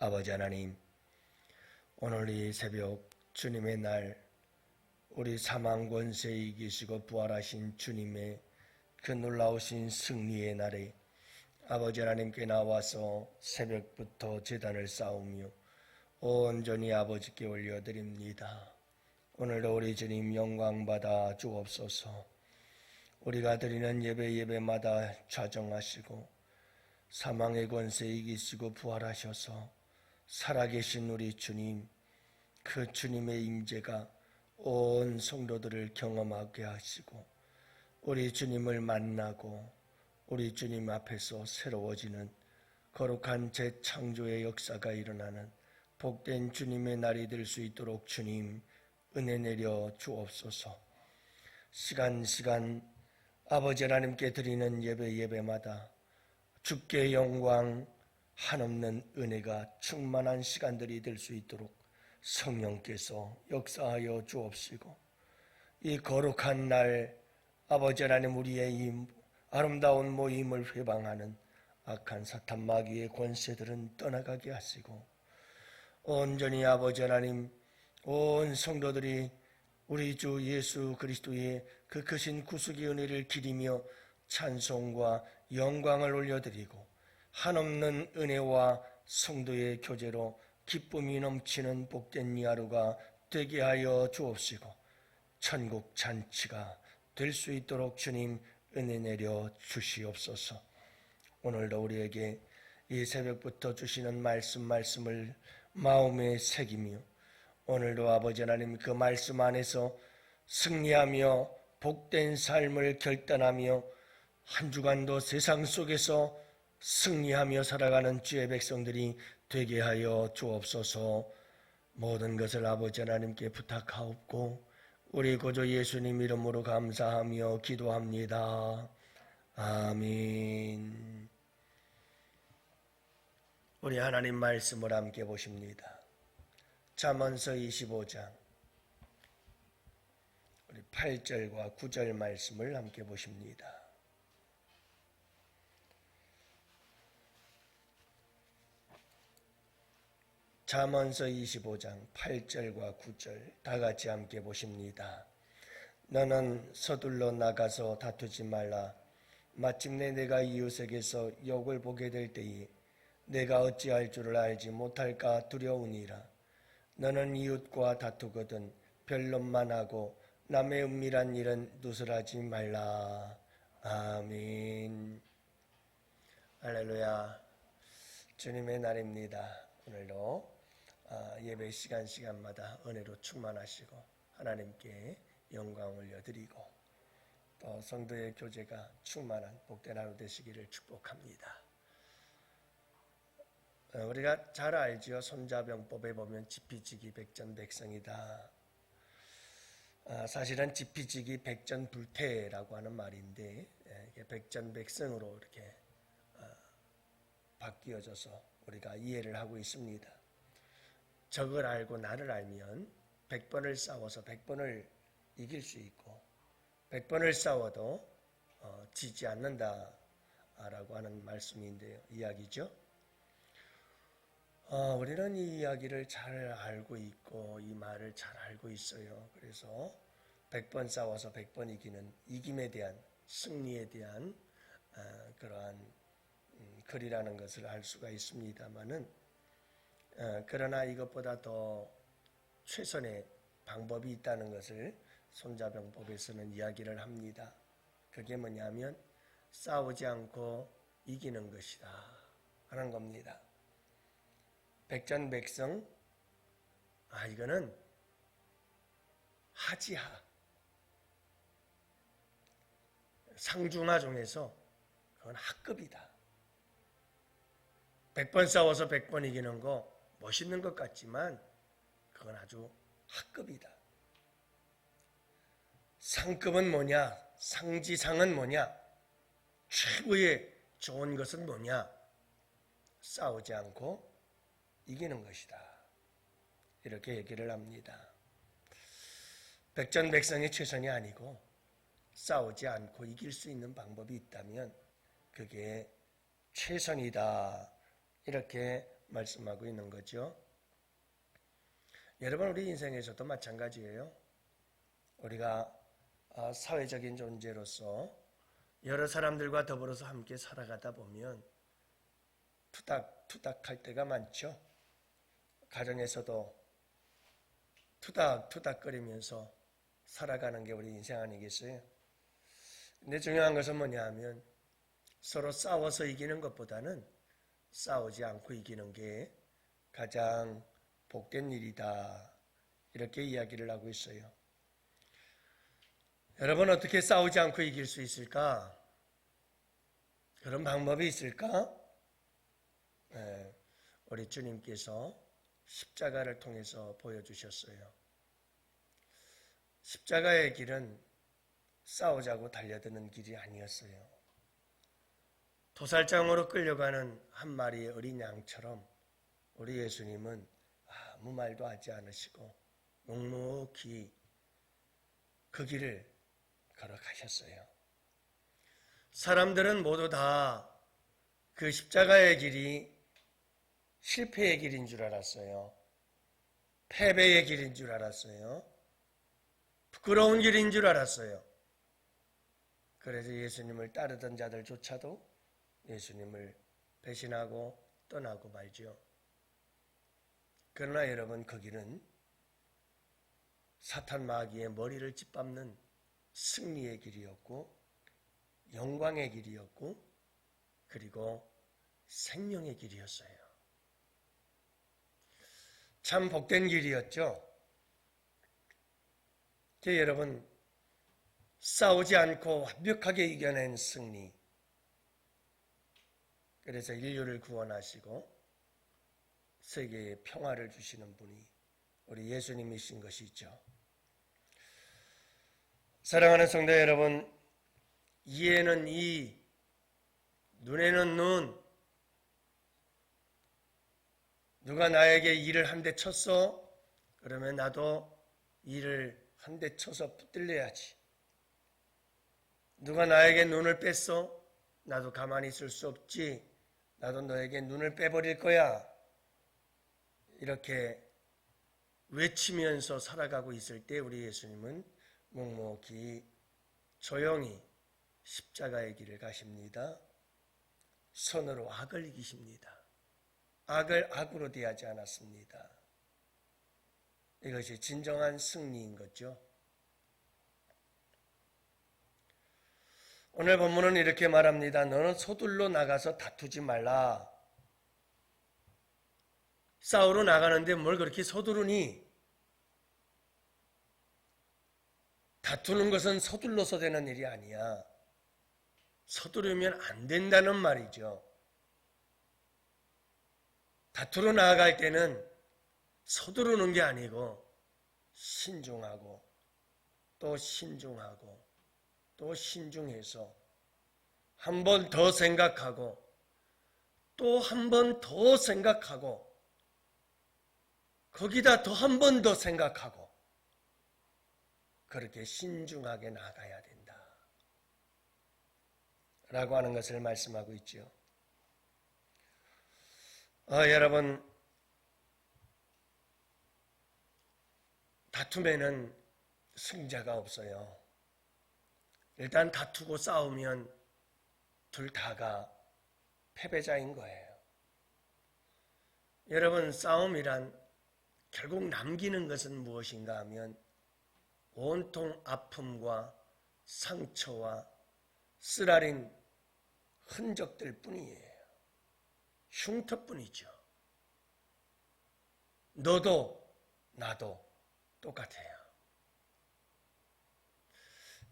아버지 하나님, 오늘 이 새벽 주님의 날, 우리 사망 권세 이기시고 부활하신 주님의 그 놀라우신 승리의 날에 아버지 하나님께 나와서 새벽부터 제단을 쌓으며 온전히 아버지께 올려드립니다. 오늘도 우리 주님 영광받아 주옵소서. 우리가 드리는 예배마다 좌정하시고 사망의 권세 이기시고 부활하셔서 살아계신 우리 주님, 그 주님의 임재가 온 성도들을 경험하게 하시고 우리 주님을 만나고 우리 주님 앞에서 새로워지는 거룩한 재창조의 역사가 일어나는 복된 주님의 날이 될 수 있도록 주님 은혜 내려 주옵소서. 시간 아버지 하나님께 드리는 예배마다 주께 영광, 한없는 은혜가 충만한 시간들이 될 수 있도록 성령께서 역사하여 주옵시고, 이 거룩한 날 아버지 하나님 우리의 이 아름다운 모임을 회방하는 악한 사탄 마귀의 권세들은 떠나가게 하시고, 온전히 아버지 하나님 온 성도들이 우리 주 예수 그리스도의 그 크신 구속의 은혜를 기리며 찬송과 영광을 올려드리고 한없는 은혜와 성도의 교제로 기쁨이 넘치는 복된 이 하루가 되게 하여 주옵시고 천국 잔치가 될 수 있도록 주님 은혜 내려 주시옵소서. 오늘도 우리에게 이 새벽부터 주시는 말씀을 마음에 새기며 오늘도 아버지 하나님 그 말씀 안에서 승리하며 복된 삶을 결단하며 한 주간도 세상 속에서 승리하며 살아가는 주의 백성들이 되게 하여 주옵소서. 모든 것을 아버지 하나님께 부탁하옵고 우리 구주 예수님 이름으로 감사하며 기도합니다. 아멘. 우리 하나님 말씀을 함께 보십니다. 잠언서 25장 우리 8절과 9절 말씀을 함께 보십니다. 잠언서 25장 8절과 9절 다 같이 함께 보십니다. 너는 서둘러 나가서 다투지 말라. 마침내 내가 이웃에게서 욕을 보게 될 때에 내가 어찌할 줄을 알지 못할까 두려우니라. 너는 이웃과 다투거든 변론만 하고 남의 은밀한 일은 누설하지 말라. 아멘. 할렐루야. 주님의 날입니다. 오늘도 예배 시간마다 은혜로 충만하시고 하나님께 영광 올려드리고 또 성도의 교제가 충만한 복된 하루 되시기를 축복합니다. 우리가 잘 알지요. 손자병법에 보면 지피지기 백전백승이다. 사실은 지피지기 백전불태라고 하는 말인데 백전백승으로 이렇게 바뀌어져서 우리가 이해를 하고 있습니다. 적을 알고 나를 알면 100번을 싸워서 100번을 이길 수 있고 100번을 싸워도 지지 않는다라고 하는 말씀인데요. 이야기죠. 우리는 이 이야기를 잘 알고 있고 이 말을 잘 알고 있어요. 그래서 100번 싸워서 100번 이기는 이김에 대한 승리에 대한 그러한 글이라는 것을 알 수가 있습니다만은 그러나 이것보다 더 최선의 방법이 있다는 것을 손자병법에서는 이야기를 합니다. 그게 뭐냐면 싸우지 않고 이기는 것이다 하는 겁니다. 백전백승, 이거는 하지하, 상중하 중에서 그건 하급이다. 100번 싸워서 100번 이기는 거 멋있는 것 같지만 그건 아주 하급이다. 상급은 뭐냐? 상지상은 뭐냐? 최고의 좋은 것은 뭐냐? 싸우지 않고 이기는 것이다. 이렇게 얘기를 합니다. 백전백승이 최선이 아니고 싸우지 않고 이길 수 있는 방법이 있다면 그게 최선이다. 이렇게 말씀하고 있는 거죠. 여러분, 우리 인생에서도 마찬가지예요. 우리가 사회적인 존재로서 여러 사람들과 더불어서 함께 살아가다 보면 투닥투닥할 때가 많죠. 가정에서도 투닥투닥거리면서 살아가는 게 우리 인생 아니겠어요? 근데 중요한 것은 뭐냐 하면 서로 싸워서 이기는 것보다는 싸우지 않고 이기는 게 가장 복된 일이다. 이렇게 이야기를 하고 있어요. 여러분, 어떻게 싸우지 않고 이길 수 있을까? 그런 방법이 있을까? 네, 우리 주님께서 십자가를 통해서 보여주셨어요. 십자가의 길은 싸우자고 달려드는 길이 아니었어요. 도살장으로 끌려가는 한 마리의 어린 양처럼 우리 예수님은 아무 말도 하지 않으시고 묵묵히 그 길을 걸어가셨어요. 사람들은 모두 다 그 십자가의 길이 실패의 길인 줄 알았어요. 패배의 길인 줄 알았어요. 부끄러운 길인 줄 알았어요. 그래서 예수님을 따르던 자들조차도 예수님을 배신하고 떠나고 말죠. 그러나 여러분, 그 길은 사탄 마귀의 머리를 짓밟는 승리의 길이었고 영광의 길이었고 그리고 생명의 길이었어요. 참 복된 길이었죠. 여러분, 싸우지 않고 완벽하게 이겨낸 승리. 그래서 인류를 구원하시고 세계에 평화를 주시는 분이 우리 예수님이신 것이죠. 사랑하는 성도 여러분, 이에는 이, 눈에는 눈. 누가 나에게 이를 한 대 쳤어? 그러면 나도 이를 한 대 쳐서 붙들려야지. 누가 나에게 눈을 뺐어? 나도 가만히 있을 수 없지. 나도 너에게 눈을 빼버릴 거야. 이렇게 외치면서 살아가고 있을 때 우리 예수님은 묵묵히 조용히 십자가의 길을 가십니다. 선으로 악을 이기십니다. 악을 악으로 대하지 않았습니다. 이것이 진정한 승리인 거죠. 오늘 본문은 이렇게 말합니다. 너는 서둘러 나가서 다투지 말라. 싸우러 나가는데 뭘 그렇게 서두르니? 다투는 것은 서둘러서 되는 일이 아니야. 서두르면 안 된다는 말이죠. 다투러 나아갈 때는 서두르는 게 아니고 신중하고 또 신중하고 또 신중해서 한 번 더 생각하고 또 한 번 더 생각하고 거기다 더 한 번 더 생각하고 그렇게 신중하게 나가야 된다. 라고 하는 것을 말씀하고 있죠. 여러분, 다툼에는 승자가 없어요. 일단 다투고 싸우면 둘 다가 패배자인 거예요. 여러분, 싸움이란 결국 남기는 것은 무엇인가 하면 온통 아픔과 상처와 쓰라린 흔적들 뿐이에요. 흉터뿐이죠. 너도 나도 똑같아요.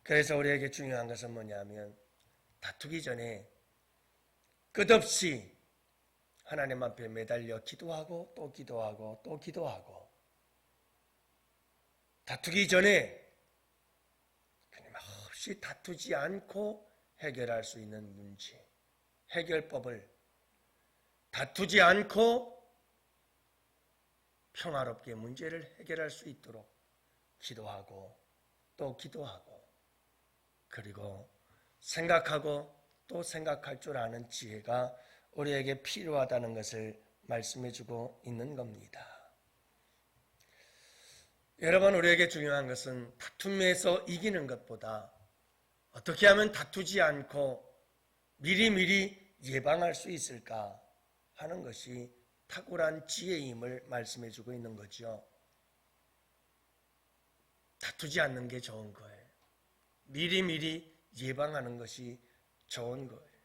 그래서 우리에게 중요한 것은 뭐냐면 다투기 전에 끝없이 하나님 앞에 매달려 기도하고 또 기도하고 또 기도하고 다투기 전에 끊임없이 다투지 않고 해결할 수 있는 문제, 해결법을 다투지 않고 평화롭게 문제를 해결할 수 있도록 기도하고 또 기도하고 그리고 생각하고 또 생각할 줄 아는 지혜가 우리에게 필요하다는 것을 말씀해주고 있는 겁니다. 여러분, 우리에게 중요한 것은 다툼에서 이기는 것보다 어떻게 하면 다투지 않고 미리미리 예방할 수 있을까 하는 것이 탁월한 지혜임을 말씀해주고 있는 거죠. 다투지 않는 게 좋은 거예요. 미리미리 예방하는 것이 좋은 거예요.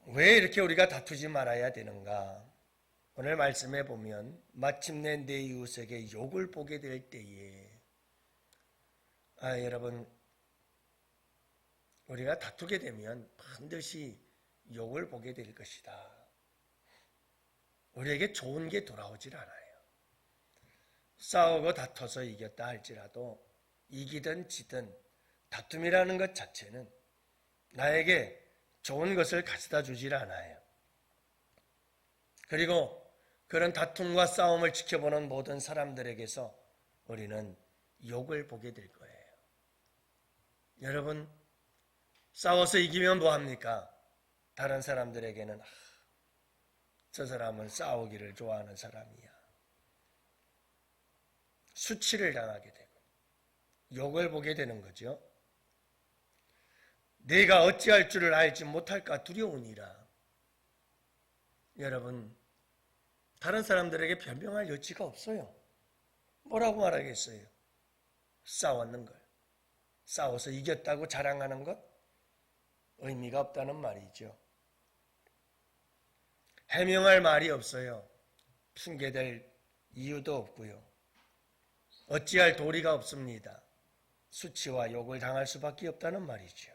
왜 이렇게 우리가 다투지 말아야 되는가? 오늘 말씀해 보면 마침내 내 이웃에게 욕을 보게 될 때에 여러분, 우리가 다투게 되면 반드시 욕을 보게 될 것이다. 우리에게 좋은 게 돌아오질 않아요. 싸우고 다퉈서 이겼다 할지라도 이기든 지든 다툼이라는 것 자체는 나에게 좋은 것을 가져다 주질 않아요. 그리고 그런 다툼과 싸움을 지켜보는 모든 사람들에게서 우리는 욕을 보게 될 거예요. 여러분, 싸워서 이기면 뭐합니까? 다른 사람들에게는 저 사람은 싸우기를 좋아하는 사람이야. 수치를 당하게 되고 욕을 보게 되는 거죠. 내가 어찌할 줄을 알지 못할까 두려우니라. 여러분, 다른 사람들에게 변명할 여지가 없어요. 뭐라고 말하겠어요? 싸웠는 걸. 싸워서 이겼다고 자랑하는 것? 의미가 없다는 말이죠. 해명할 말이 없어요. 핑계댈 이유도 없고요. 어찌할 도리가 없습니다. 수치와 욕을 당할 수밖에 없다는 말이죠.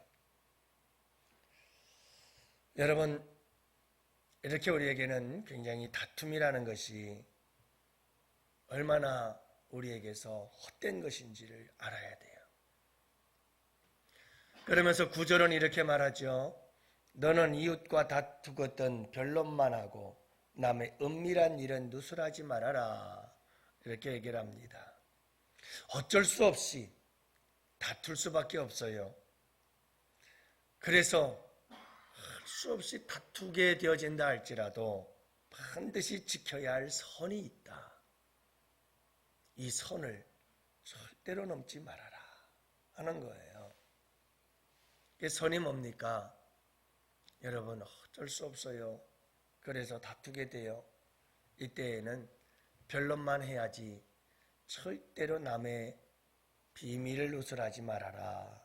여러분, 이렇게 우리에게는 굉장히 다툼이라는 것이 얼마나 우리에게서 헛된 것인지를 알아야 돼요. 그러면서 구절은 이렇게 말하죠. 너는 이웃과 다투거든 변론만 하고 남의 은밀한 일은 누설하지 말아라. 이렇게 얘기를 합니다. 어쩔 수 없이 다툴 수밖에 없어요. 그래서 할 수 없이 다투게 되어진다 할지라도 반드시 지켜야 할 선이 있다. 이 선을 절대로 넘지 말아라 하는 거예요. 이 선이 뭡니까? 여러분, 어쩔 수 없어요. 그래서 다투게 돼요. 이때에는 변론만 해야지 절대로 남의 비밀을 누설하지 말아라.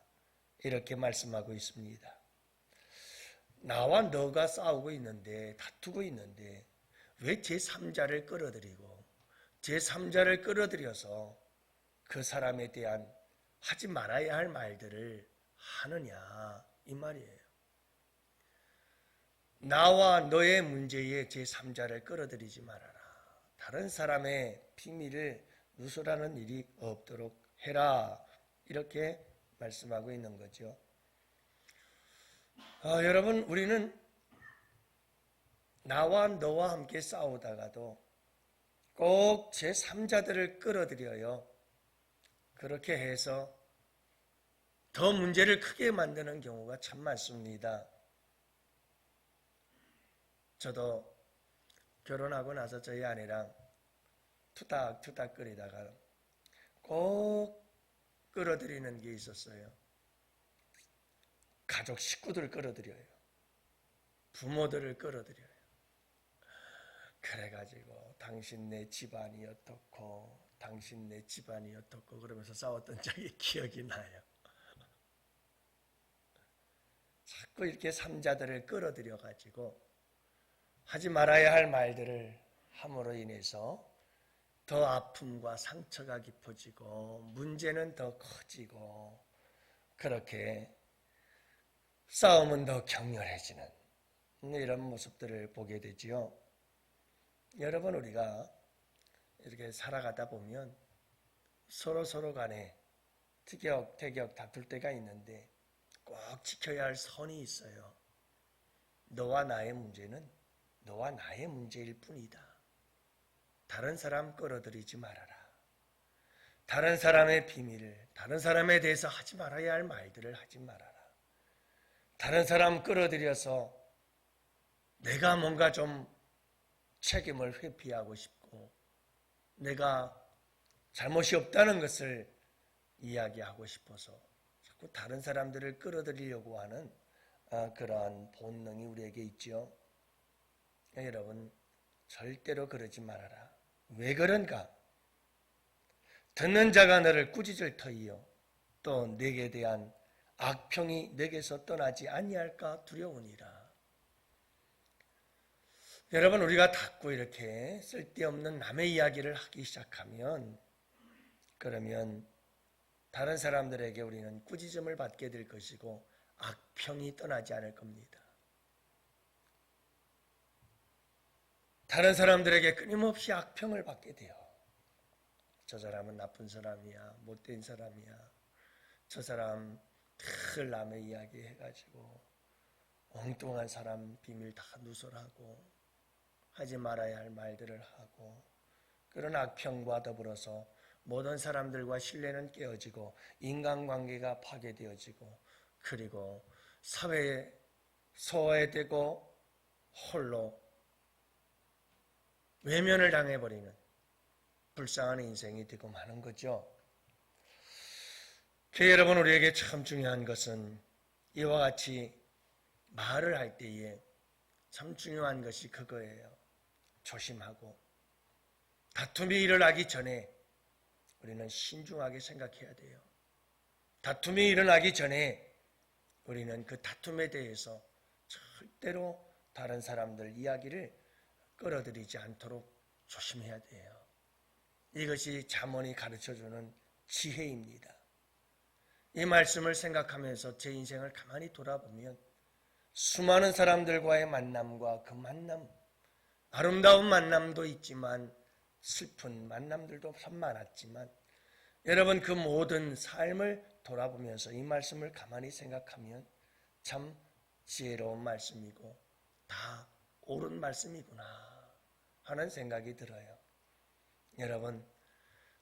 이렇게 말씀하고 있습니다. 나와 너가 싸우고 있는데, 다투고 있는데 왜 제3자를 끌어들이고 제3자를 끌어들여서 그 사람에 대한 하지 말아야 할 말들을 하느냐, 이 말이에요. 나와 너의 문제에 제3자를 끌어들이지 말아라. 다른 사람의 비밀을 누설하는 일이 없도록 해라. 이렇게 말씀하고 있는 거죠. 여러분, 우리는 나와 너와 함께 싸우다가도 꼭 제3자들을 끌어들여요. 그렇게 해서 더 문제를 크게 만드는 경우가 참 많습니다. 저도 결혼하고 나서 저희 아내랑 투닥투닥 거리다가 꼭 끌어들이는 게 있었어요. 가족 식구들을 끌어들여요. 부모들을 끌어들여요. 그래가지고 당신 내 집안이 어떻고 당신 내 집안이 어떻고 그러면서 싸웠던 적이 기억이 나요. 자꾸 이렇게 삼자들을 끌어들여가지고 하지 말아야 할 말들을 함으로 인해서 더 아픔과 상처가 깊어지고 문제는 더 커지고 그렇게 싸움은 더 격렬해지는 이런 모습들을 보게 되지요. 여러분, 우리가 이렇게 살아가다 보면 서로 간에 티격태격 다툴 때가 있는데 꼭 지켜야 할 선이 있어요. 너와 나의 문제는 너와 나의 문제일 뿐이다. 다른 사람 끌어들이지 말아라. 다른 사람의 비밀을, 다른 사람에 대해서 하지 말아야 할 말들을 하지 말아라. 다른 사람 끌어들여서 내가 뭔가 좀 책임을 회피하고 싶고 내가 잘못이 없다는 것을 이야기하고 싶어서 자꾸 다른 사람들을 끌어들이려고 하는 그러한 본능이 우리에게 있죠. 여러분, 절대로 그러지 말아라. 왜 그런가? 듣는 자가 너를 꾸짖을 터이요 또 내게 대한 악평이 내게서 떠나지 아니할까 두려우니라. 여러분, 우리가 자꾸 이렇게 쓸데없는 남의 이야기를 하기 시작하면 그러면 다른 사람들에게 우리는 꾸짖음을 받게 될 것이고 악평이 떠나지 않을 겁니다. 다른 사람들에게 끊임없이 악평을 받게 돼요. 저 사람은 나쁜 사람이야, 못된 사람이야. 저 사람 늘 남의 이야기 해가지고 엉뚱한 사람 비밀 다 누설하고 하지 말아야 할 말들을 하고 그런 악평과 더불어서 모든 사람들과 신뢰는 깨어지고 인간관계가 파괴되어지고 그리고 사회에 소외되고 홀로 외면을 당해버리는 불쌍한 인생이 되고 마는 거죠. 여러분, 우리에게 참 중요한 것은 이와 같이 말을 할 때에 참 중요한 것이 그거예요. 조심하고 다툼이 일어나기 전에 우리는 신중하게 생각해야 돼요. 다툼이 일어나기 전에 우리는 그 다툼에 대해서 절대로 다른 사람들 이야기를 끌어들이지 않도록 조심해야 돼요. 이것이 잠언이 가르쳐주는 지혜입니다. 이 말씀을 생각하면서 제 인생을 가만히 돌아보면 수많은 사람들과의 만남과 그 만남, 아름다운 만남도 있지만 슬픈 만남들도 참 많았지만 여러분, 그 모든 삶을 돌아보면서 이 말씀을 가만히 생각하면 참 지혜로운 말씀이고 다 옳은 말씀이구나 하는 생각이 들어요. 여러분,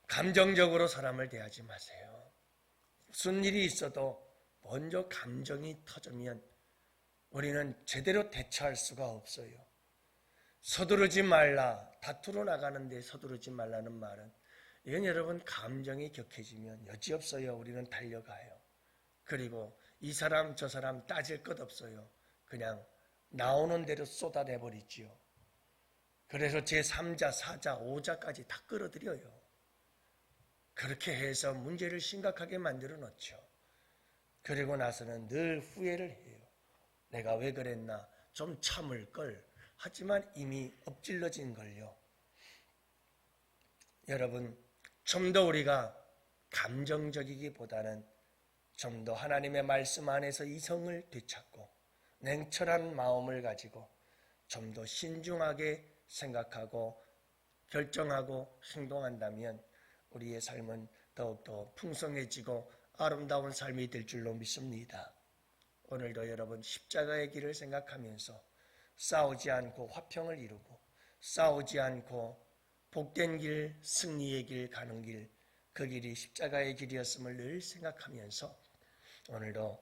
감정적으로 사람을 대하지 마세요. 무슨 일이 있어도 먼저 감정이 터지면 우리는 제대로 대처할 수가 없어요. 서두르지 말라, 다투러 나가는데 서두르지 말라는 말은 이건 여러분 감정이 격해지면 여지없어요. 우리는 달려가요. 그리고 이 사람 저 사람 따질 것 없어요. 그냥 나오는 대로 쏟아내버리지요. 그래서 제3자, 4자, 5자까지 다 끌어들여요. 그렇게 해서 문제를 심각하게 만들어 놓죠. 그리고 나서는 늘 후회를 해요. 내가 왜 그랬나? 좀 참을 걸. 하지만 이미 엎질러진 걸요. 여러분, 좀 더 우리가 감정적이기보다는 좀 더 하나님의 말씀 안에서 이성을 되찾고 냉철한 마음을 가지고 좀 더 신중하게 생각하고 결정하고 행동한다면 우리의 삶은 더욱더 풍성해지고 아름다운 삶이 될 줄로 믿습니다. 오늘도 여러분 십자가의 길을 생각하면서 싸우지 않고 화평을 이루고 싸우지 않고 복된 길, 승리의 길 가는 길, 그 길이 십자가의 길이었음을 늘 생각하면서 오늘도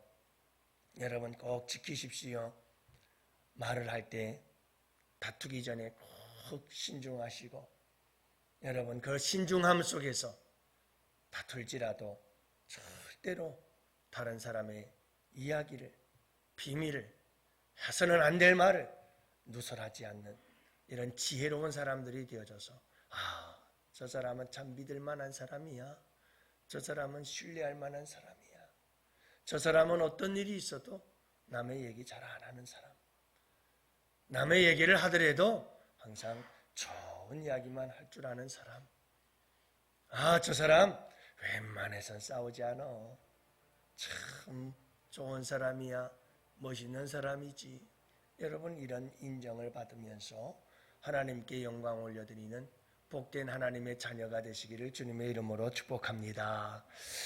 여러분 꼭 지키십시오. 말을 할 때 다투기 전에 꼭 신중하시고 여러분 그 신중함 속에서 다툴지라도 절대로 다른 사람의 이야기를, 비밀을, 해서는 안 될 말을 누설하지 않는 이런 지혜로운 사람들이 되어져서 저 사람은 참 믿을 만한 사람이야. 저 사람은 신뢰할 만한 사람이야. 저 사람은 어떤 일이 있어도 남의 얘기 잘 안 하는 사람. 남의 얘기를 하더라도 항상 좋은 이야기만 할 줄 아는 사람. 저 사람 웬만해선 싸우지 않아. 참 좋은 사람이야. 멋있는 사람이지. 여러분 이런 인정을 받으면서 하나님께 영광 올려드리는 복된 하나님의 자녀가 되시기를 주님의 이름으로 축복합니다.